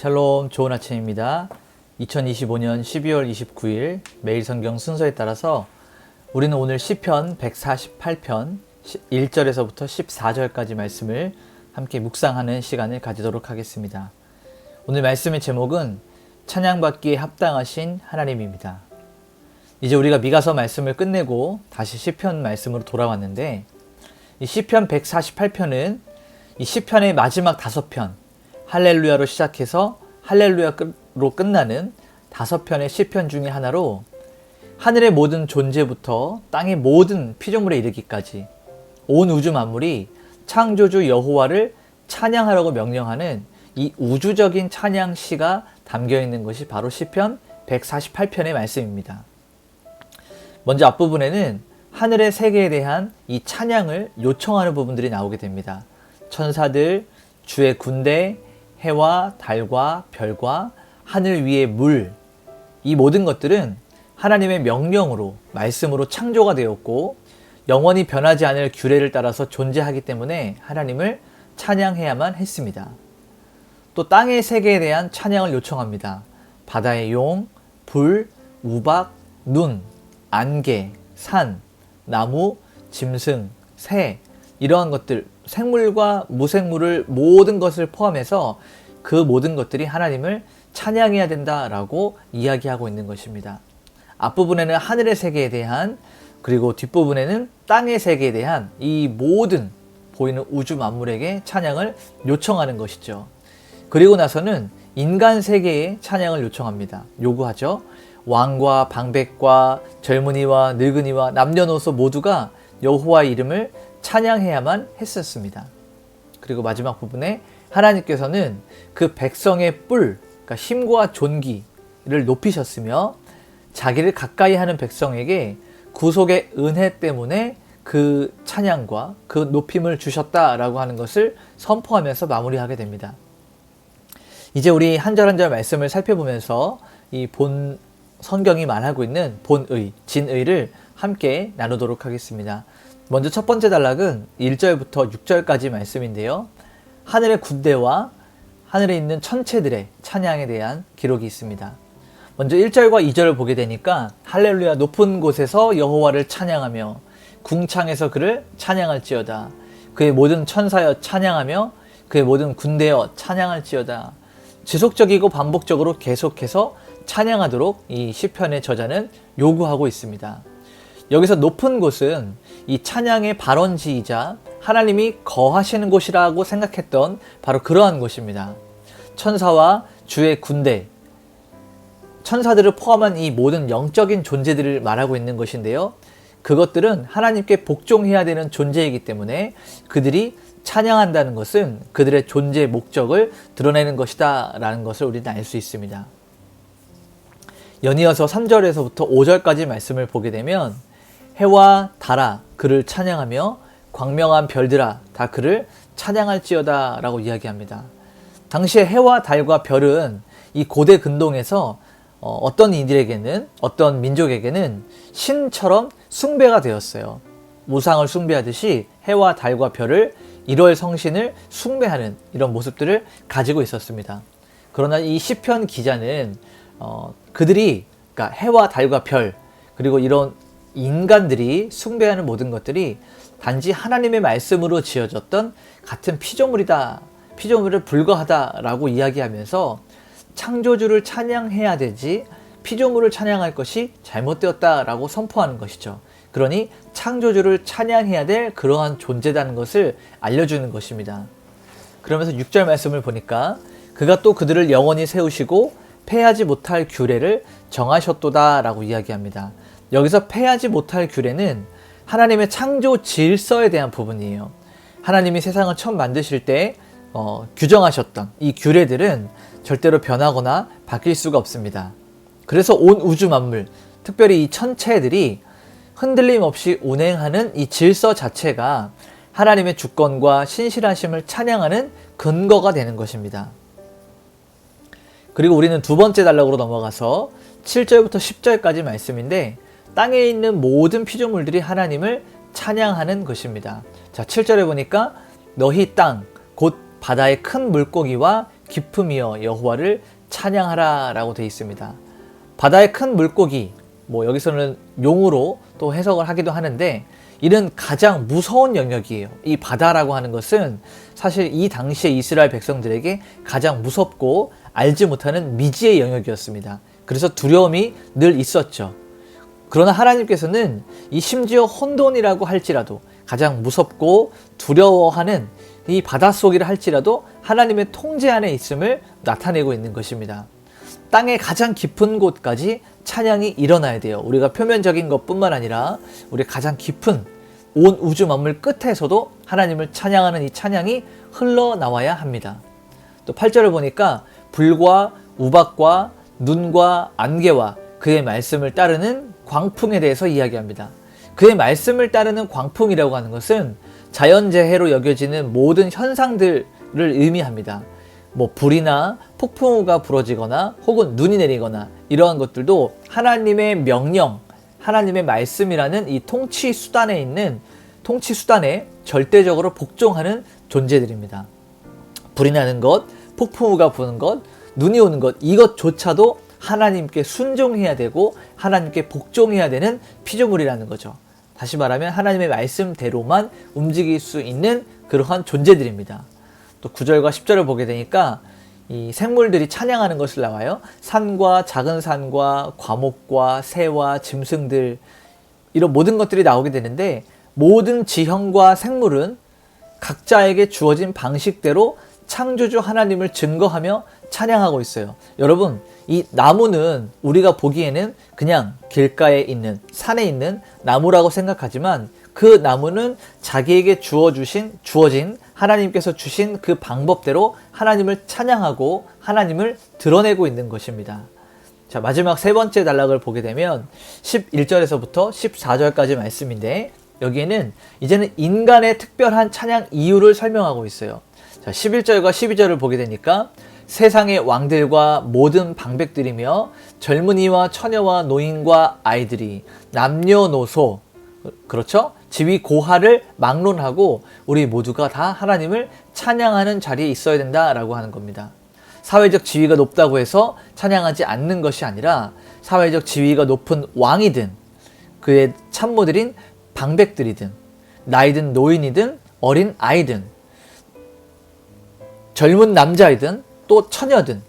샬롬, 좋은 아침입니다. 2025년 12월 29일 매일 성경 순서에 따라서 우리는 오늘 시편 148편 1절에서부터 14절까지 말씀을 함께 묵상하는 시간을 가지도록 하겠습니다. 오늘 말씀의 제목은 찬양받기에 합당하신 하나님입니다. 이제 우리가 미가서 말씀을 끝내고 다시 시편 말씀으로 돌아왔는데, 이 시편 148편은 이 시편의 마지막 5편, 할렐루야로 시작해서 할렐루야로 끝나는 5편의 시편 중에 하나로, 하늘의 모든 존재부터 땅의 모든 피조물에 이르기까지 온 우주 만물이 창조주 여호와를 찬양하라고 명령하는 이 우주적인 찬양시가 담겨있는 것이 바로 시편 148편의 말씀입니다. 먼저 앞부분에는 하늘의 세계에 대한 이 찬양을 요청하는 부분들이 나오게 됩니다. 천사들, 주의 군대, 해와 달과 별과 하늘 위의 물, 이 모든 것들은 하나님의 명령으로, 말씀으로 창조가 되었고 영원히 변하지 않을 규례를 따라서 존재하기 때문에 하나님을 찬양해야만 했습니다. 또 땅의 세계에 대한 찬양을 요청합니다. 바다의 용, 불, 우박, 눈, 안개, 산, 나무, 짐승, 새, 이러한 것들, 생물과 무생물을 모든 것을 포함해서 그 모든 것들이 하나님을 찬양해야 된다라고 이야기하고 있는 것입니다. 앞부분에는 하늘의 세계에 대한, 그리고 뒷부분에는 땅의 세계에 대한 이 모든 보이는 우주 만물에게 찬양을 요청하는 것이죠. 그리고 나서는 인간 세계에 찬양을 요구하죠. 왕과 방백과 젊은이와 늙은이와 남녀노소 모두가 여호와의 이름을 찬양해야만 했었습니다. 그리고 마지막 부분에 하나님께서는 그 백성의 뿔, 그러니까 힘과 존귀를 높이셨으며 자기를 가까이 하는 백성에게 구속의 은혜 때문에 그 찬양과 그 높임을 주셨다라고 하는 것을 선포하면서 마무리하게 됩니다. 이제 우리 한 절 한 절 말씀을 살펴보면서 이 본 성경이 말하고 있는 본의, 진의를 함께 나누도록 하겠습니다. 먼저 첫 번째 단락은 1절부터 6절까지 말씀인데요. 하늘의 군대와 하늘에 있는 천체들의 찬양에 대한 기록이 있습니다. 먼저 1절과 2절을 보게 되니까 할렐루야, 높은 곳에서 여호와를 찬양하며 궁창에서 그를 찬양할지어다. 그의 모든 천사여 찬양하며 그의 모든 군대여 찬양할지어다. 지속적이고 반복적으로 계속해서 찬양하도록 이 시편의 저자는 요구하고 있습니다. 여기서 높은 곳은 이 찬양의 발원지이자 하나님이 거하시는 곳이라고 생각했던 바로 그러한 곳입니다. 천사와 주의 군대, 천사들을 포함한 이 모든 영적인 존재들을 말하고 있는 것인데요. 그것들은 하나님께 복종해야 되는 존재이기 때문에 그들이 찬양한다는 것은 그들의 존재의 목적을 드러내는 것이다 라는 것을 우리는 알 수 있습니다. 연이어서 3절에서부터 5절까지 말씀을 보게 되면 해와 달아 그를 찬양하며 광명한 별들아 다 그를 찬양할지어다 라고 이야기합니다. 당시에 해와 달과 별은 이 고대 근동에서 어떤 이들에게는, 어떤 민족에게는 신처럼 숭배가 되었어요. 우상을 숭배하듯이 해와 달과 별을, 일월 성신을 숭배하는 이런 모습들을 가지고 있었습니다. 그러나 이 시편 기자는 그들이, 그러니까 해와 달과 별, 그리고 이런 인간들이 숭배하는 모든 것들이 단지 하나님의 말씀으로 지어졌던 같은 피조물이다, 피조물에 불과하다라고 이야기하면서 창조주를 찬양해야 되지 피조물을 찬양할 것이 잘못되었다라고 선포하는 것이죠. 그러니 창조주를 찬양해야 될 그러한 존재라는 것을 알려주는 것입니다. 그러면서 6절 말씀을 보니까 그가 또 그들을 영원히 세우시고 패하지 못할 규례를 정하셨도다 라고 이야기합니다. 여기서 패하지 못할 규례는 하나님의 창조 질서에 대한 부분이에요. 하나님이 세상을 처음 만드실 때 규정하셨던 이 규례들은 절대로 변하거나 바뀔 수가 없습니다. 그래서 온 우주 만물, 특별히 이 천체들이 흔들림 없이 운행하는 이 질서 자체가 하나님의 주권과 신실하심을 찬양하는 근거가 되는 것입니다. 그리고 우리는 두 번째 단락으로 넘어가서 7절부터 10절까지 말씀인데, 땅에 있는 모든 피조물들이 하나님을 찬양하는 것입니다. 자, 7절에 보니까 너희 땅, 곧 바다의 큰 물고기와 기품이여 여호와를 찬양하라 라고 되어 있습니다. 바다의 큰 물고기, 여기서는 용으로 또 해석을 하기도 하는데, 이는 가장 무서운 영역이에요. 이 바다라고 하는 것은 사실 이 당시에 이스라엘 백성들에게 가장 무섭고 알지 못하는 미지의 영역이었습니다. 그래서 두려움이 늘 있었죠. 그러나 하나님께서는 이 심지어 혼돈이라고 할지라도, 가장 무섭고 두려워하는 이 바닷속이라 할지라도 하나님의 통제 안에 있음을 나타내고 있는 것입니다. 땅의 가장 깊은 곳까지 찬양이 일어나야 돼요. 우리가 표면적인 것뿐만 아니라 우리 가장 깊은 온 우주 만물 끝에서도 하나님을 찬양하는 이 찬양이 흘러나와야 합니다. 또 8절을 보니까 불과 우박과 눈과 안개와 그의 말씀을 따르는 광풍에 대해서 이야기합니다. 그의 말씀을 따르는 광풍이라고 하는 것은 자연재해로 여겨지는 모든 현상들을 의미합니다. 불이나 폭풍우가 불어지거나 혹은 눈이 내리거나 이러한 것들도 하나님의 명령, 하나님의 말씀이라는 이 통치 수단에 절대적으로 복종하는 존재들입니다. 불이 나는 것, 폭풍우가 부는 것, 눈이 오는 것, 이것조차도 하나님께 순종해야 되고 하나님께 복종해야 되는 피조물이라는 거죠. 다시 말하면 하나님의 말씀대로만 움직일 수 있는 그러한 존재들입니다. 또 9절과 10절을 보게 되니까 이 생물들이 찬양하는 것을 나와요. 산과 작은 산과 과목과 새와 짐승들, 이런 모든 것들이 나오게 되는데, 모든 지형과 생물은 각자에게 주어진 방식대로 창조주 하나님을 증거하며 찬양하고 있어요. 여러분, 이 나무는 우리가 보기에는 그냥 길가에 있는, 산에 있는 나무라고 생각하지만, 그 나무는 자기에게 주어진 하나님께서 주신 그 방법대로 하나님을 찬양하고 하나님을 드러내고 있는 것입니다. 자, 마지막 세 번째 단락을 보게 되면 11절에서부터 14절까지 말씀인데, 여기에는 이제는 인간의 특별한 찬양 이유를 설명하고 있어요. 자, 11절과 12절을 보게 되니까 세상의 왕들과 모든 방백들이며 젊은이와 처녀와 노인과 아이들이 남녀노소, 그렇죠? 지위 고하를 막론하고 우리 모두가 다 하나님을 찬양하는 자리에 있어야 된다라고 하는 겁니다. 사회적 지위가 높다고 해서 찬양하지 않는 것이 아니라, 사회적 지위가 높은 왕이든 그의 참모들인 방백들이든 나이든 노인이든 어린 아이든 젊은 남자이든 또 처녀든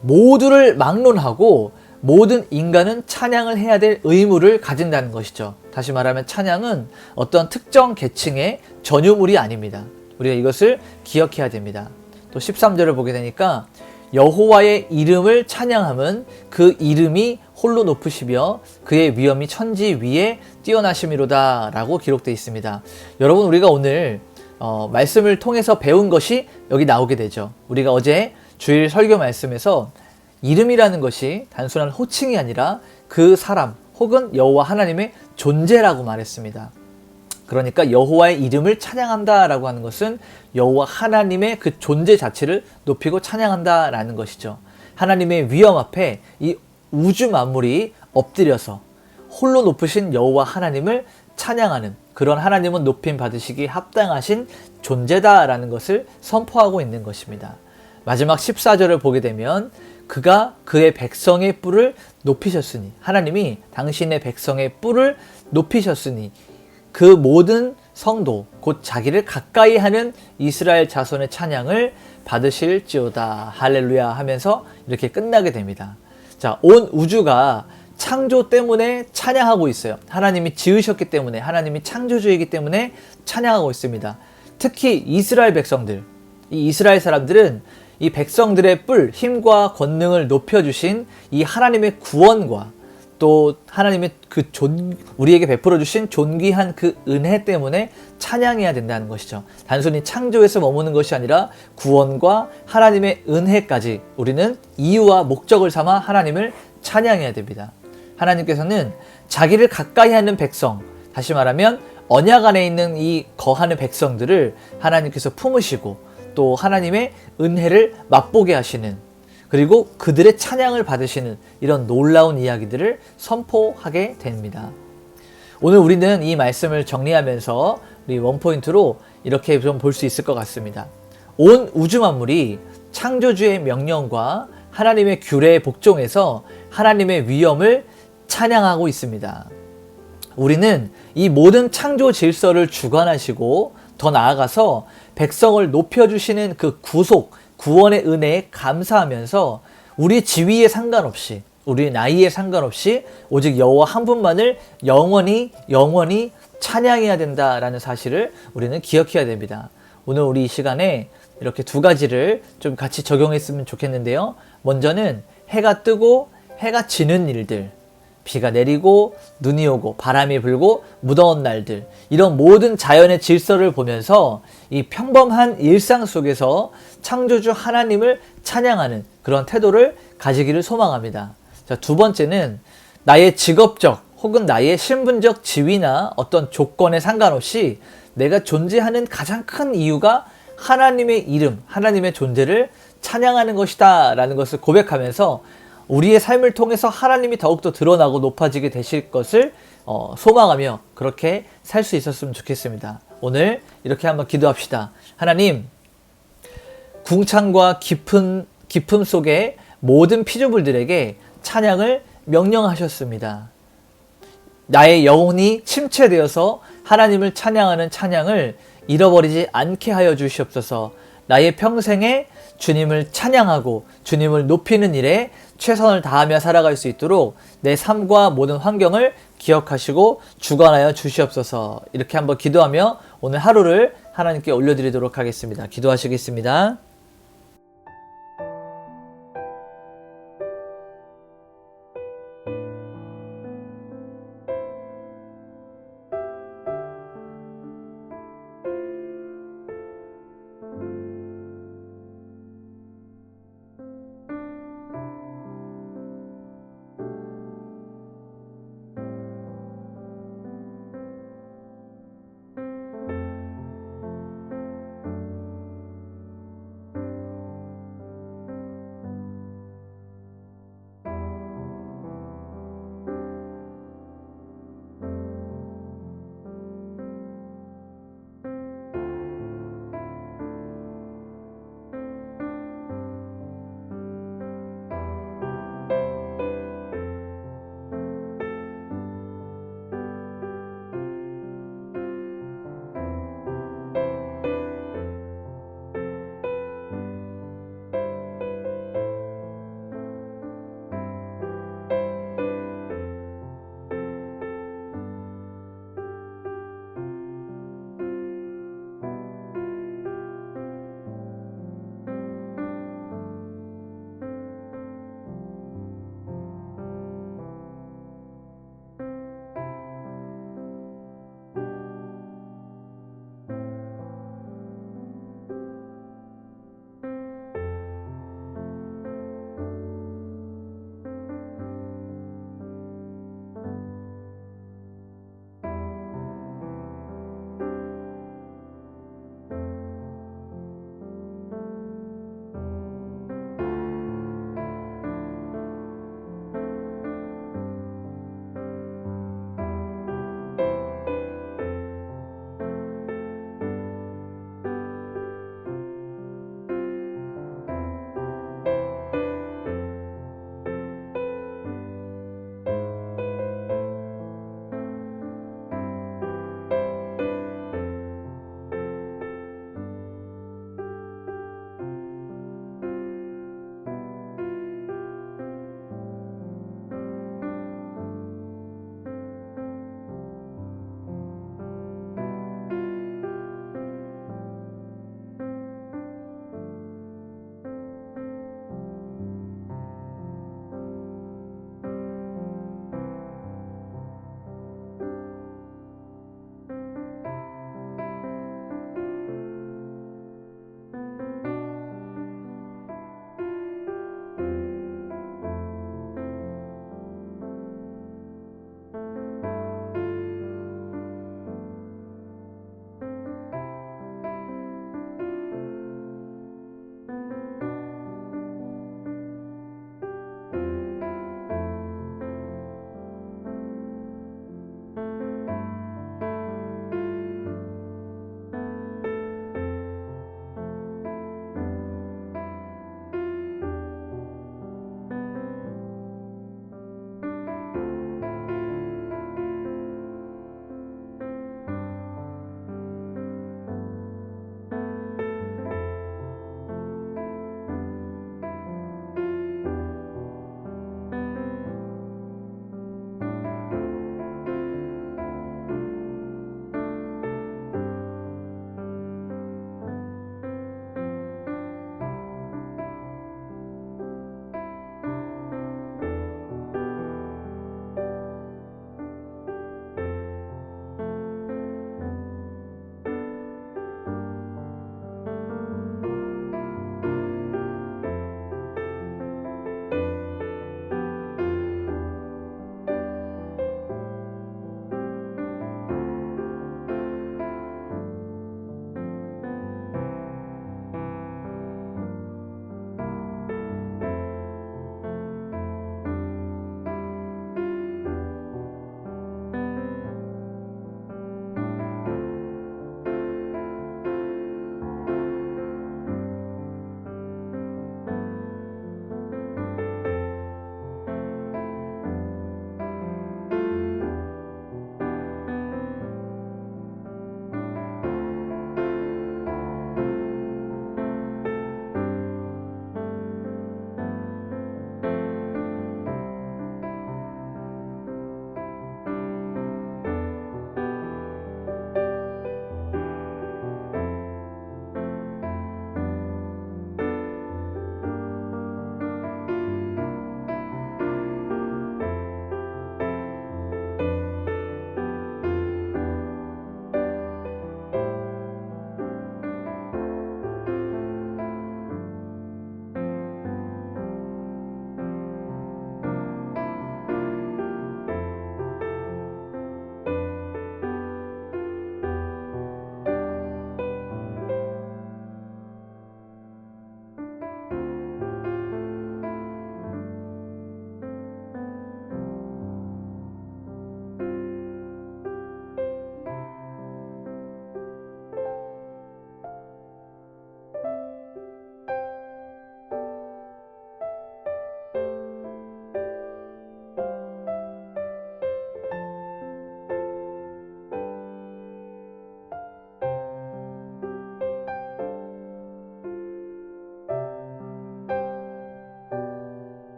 모두를 막론하고 모든 인간은 찬양을 해야 될 의무를 가진다는 것이죠. 다시 말하면 찬양은 어떤 특정 계층의 전유물이 아닙니다. 우리가 이것을 기억해야 됩니다. 또 13절을 보게 되니까 여호와의 이름을 찬양함은 그 이름이 홀로 높으시며 그의 위엄이 천지 위에 뛰어나심이로다 라고 기록되어 있습니다. 여러분, 우리가 오늘 말씀을 통해서 배운 것이 여기 나오게 되죠. 우리가 어제 주일 설교 말씀에서 이름이라는 것이 단순한 호칭이 아니라 그 사람 혹은 여호와 하나님의 존재라고 말했습니다. 그러니까 여호와의 이름을 찬양한다라고 하는 것은 여호와 하나님의 그 존재 자체를 높이고 찬양한다라는 것이죠. 하나님의 위엄 앞에 이 우주 만물이 엎드려서 홀로 높으신 여호와 하나님을 찬양하는, 그런 하나님은 높임 받으시기 합당하신 존재다라는 것을 선포하고 있는 것입니다. 마지막 14절을 보게 되면 그가 그의 백성의 뿔을 높이셨으니, 하나님이 당신의 백성의 뿔을 높이셨으니 그 모든 성도 곧 자기를 가까이 하는 이스라엘 자손의 찬양을 받으실지어다 할렐루야 하면서 이렇게 끝나게 됩니다. 자, 온 우주가 창조 때문에 찬양하고 있어요. 하나님이 지으셨기 때문에, 하나님이 창조주이기 때문에 찬양하고 있습니다. 특히 이스라엘 백성들, 이 이스라엘 사람들은 이 백성들의 뿔, 힘과 권능을 높여주신 이 하나님의 구원과 또 하나님의 우리에게 베풀어 주신 존귀한 그 은혜 때문에 찬양해야 된다는 것이죠. 단순히 창조에서 머무는 것이 아니라 구원과 하나님의 은혜까지 우리는 이유와 목적을 삼아 하나님을 찬양해야 됩니다. 하나님께서는 자기를 가까이 하는 백성, 다시 말하면 언약 안에 있는 이 거하는 백성들을 하나님께서 품으시고 또 하나님의 은혜를 맛보게 하시는, 그리고 그들의 찬양을 받으시는 이런 놀라운 이야기들을 선포하게 됩니다. 오늘 우리는 이 말씀을 정리하면서 우리 원포인트로 이렇게 좀 볼 수 있을 것 같습니다. 온 우주 만물이 창조주의 명령과 하나님의 규례에 복종해서 하나님의 위엄을 찬양하고 있습니다. 우리는 이 모든 창조 질서를 주관하시고 더 나아가서 백성을 높여주시는 그 구속, 구원의 은혜에 감사하면서 우리 지위에 상관없이, 우리 나이에 상관없이 오직 여호와 한 분만을 영원히 찬양해야 된다라는 사실을 우리는 기억해야 됩니다. 오늘 우리 이 시간에 이렇게 두 가지를 좀 같이 적용했으면 좋겠는데요. 먼저는 해가 뜨고 해가 지는 일들, 비가 내리고 눈이 오고 바람이 불고 무더운 날들, 이런 모든 자연의 질서를 보면서 이 평범한 일상 속에서 창조주 하나님을 찬양하는 그런 태도를 가지기를 소망합니다. 자, 두 번째는 나의 직업적 혹은 나의 신분적 지위나 어떤 조건에 상관없이 내가 존재하는 가장 큰 이유가 하나님의 이름, 하나님의 존재를 찬양하는 것이다 라는 것을 고백하면서 우리의 삶을 통해서 하나님이 더욱더 드러나고 높아지게 되실 것을 소망하며 그렇게 살 수 있었으면 좋겠습니다. 오늘 이렇게 한번 기도합시다. 하나님, 궁창과 깊음 속에 모든 피조물들에게 찬양을 명령하셨습니다. 나의 영혼이 침체되어서 하나님을 찬양하는 찬양을 잃어버리지 않게 하여 주시옵소서. 나의 평생에 주님을 찬양하고 주님을 높이는 일에 최선을 다하며 살아갈 수 있도록 내 삶과 모든 환경을 기억하시고 주관하여 주시옵소서. 이렇게 한번 기도하며 오늘 하루를 하나님께 올려드리도록 하겠습니다. 기도하시겠습니다.